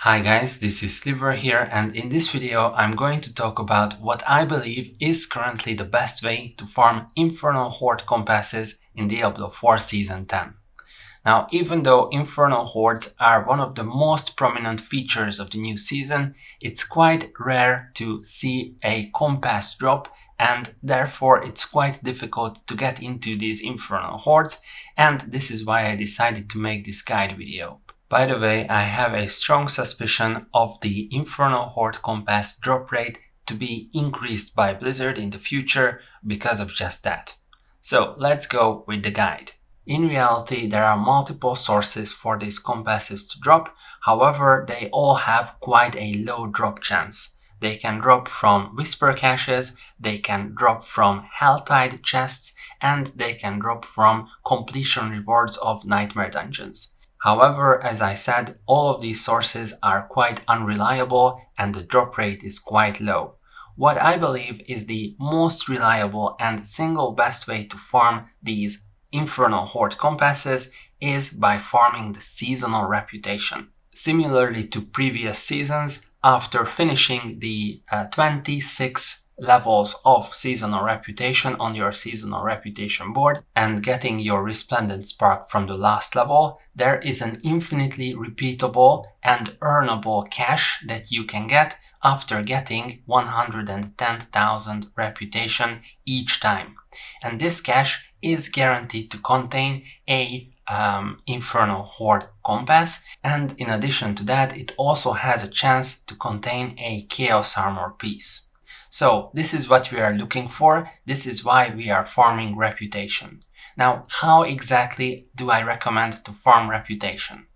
Hi guys, this is Sliver here, and in this video I'm going to talk about what I believe is currently the best way to farm Infernal Horde Compasses in Diablo 4 Season 10. Now, even though Infernal Hordes are one of the most prominent features of the new season, it's quite rare to see a compass drop, and therefore it's quite difficult to get into these Infernal Hordes, and this is why I decided to make this guide video. By the way, I have a strong suspicion of the Infernal Horde Compass drop rate to be increased by Blizzard in the future because of just that. So let's go with the guide. In reality, there are multiple sources for these compasses to drop, however, they all have quite a low drop chance. They can drop from Whisper caches, they can drop from Helltide chests, and they can drop from completion rewards of Nightmare dungeons. However, as I said, all of these sources are quite unreliable and the drop rate is quite low. What I believe is the most reliable and single best way to farm these Infernal Horde compasses is by farming the seasonal reputation. Similarly to previous seasons, after finishing the 26 levels of seasonal reputation on your seasonal reputation board and getting your resplendent spark from the last level, there is an infinitely repeatable and earnable cache that you can get after getting 110,000 reputation each time. And this cache is guaranteed to contain a Infernal Horde compass, and in addition to that it also has a chance to contain a Chaos Armor piece. So this is what we are looking for, this is why we are farming reputation. Now, how exactly do I recommend to farm reputation?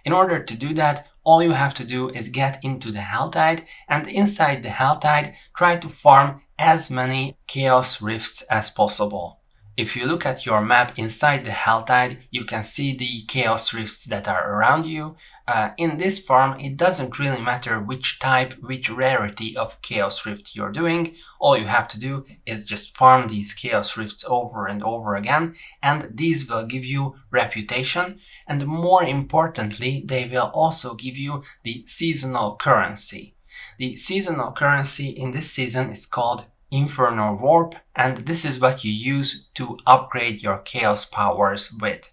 In order to do that, all you have to do is get into the Helltide, and inside the Helltide try to farm as many Chaos Rifts as possible. If you look at your map inside the Helltide, you can see the Chaos Rifts that are around you. In this farm, it doesn't really matter which type, which rarity of Chaos Rift you're doing. All you have to do is just farm these Chaos Rifts over and over again, and these will give you reputation, and more importantly, they will also give you the seasonal currency. The seasonal currency in this season is called Infernal Warp, and this is what you use to upgrade your chaos powers with.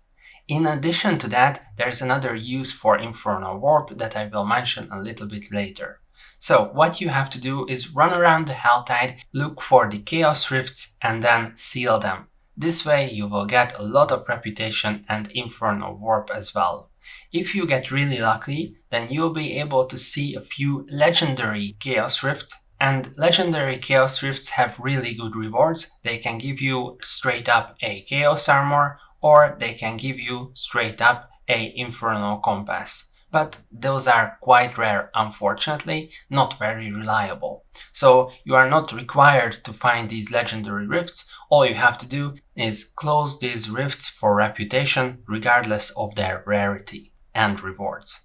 In addition to that, there's another use for Infernal Warp that I will mention a little bit later. So what you have to do is run around the Helltide, look for the Chaos Rifts and then seal them. This way you will get a lot of reputation and Infernal Warp as well. If you get really lucky, then you'll be able to see a few legendary Chaos Rifts. And legendary Chaos Rifts have really good rewards. They can give you straight up a Chaos Armor, or they can give you straight up a Infernal Compass. But those are quite rare, unfortunately, not very reliable. So you are not required to find these legendary rifts. All you have to do is close these rifts for reputation regardless of their rarity and rewards.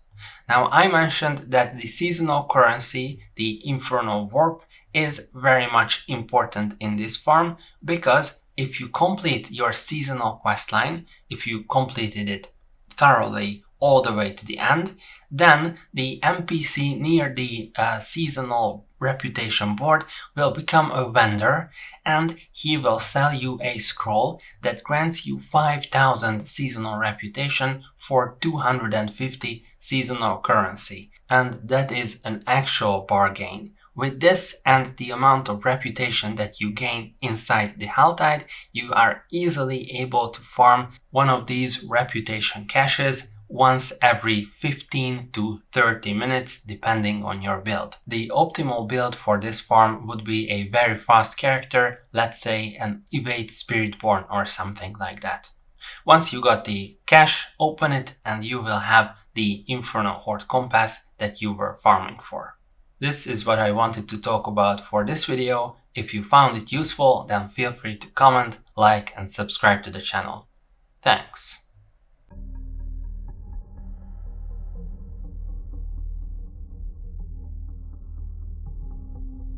Now, I mentioned that the seasonal currency, the Infernal Warp, is very much important in this farm because if you complete your seasonal questline, if you completed it thoroughly all the way to the end, then the NPC near the seasonal reputation board will become a vendor, and he will sell you a scroll that grants you 5,000 seasonal reputation for 250 seasonal currency, and that is an actual bargain. With this and the amount of reputation that you gain inside the Helltide, you are easily able to farm one of these reputation caches once every 15 to 30 minutes depending on your build. The optimal build for this farm would be a very fast character, let's say an Evade Spiritborn or something like that. Once you got the cache, open it and you will have the Infernal Horde Compass that you were farming for. This is what I wanted to talk about for this video. If you found it useful, then feel free to comment, like and subscribe to the channel. Thanks.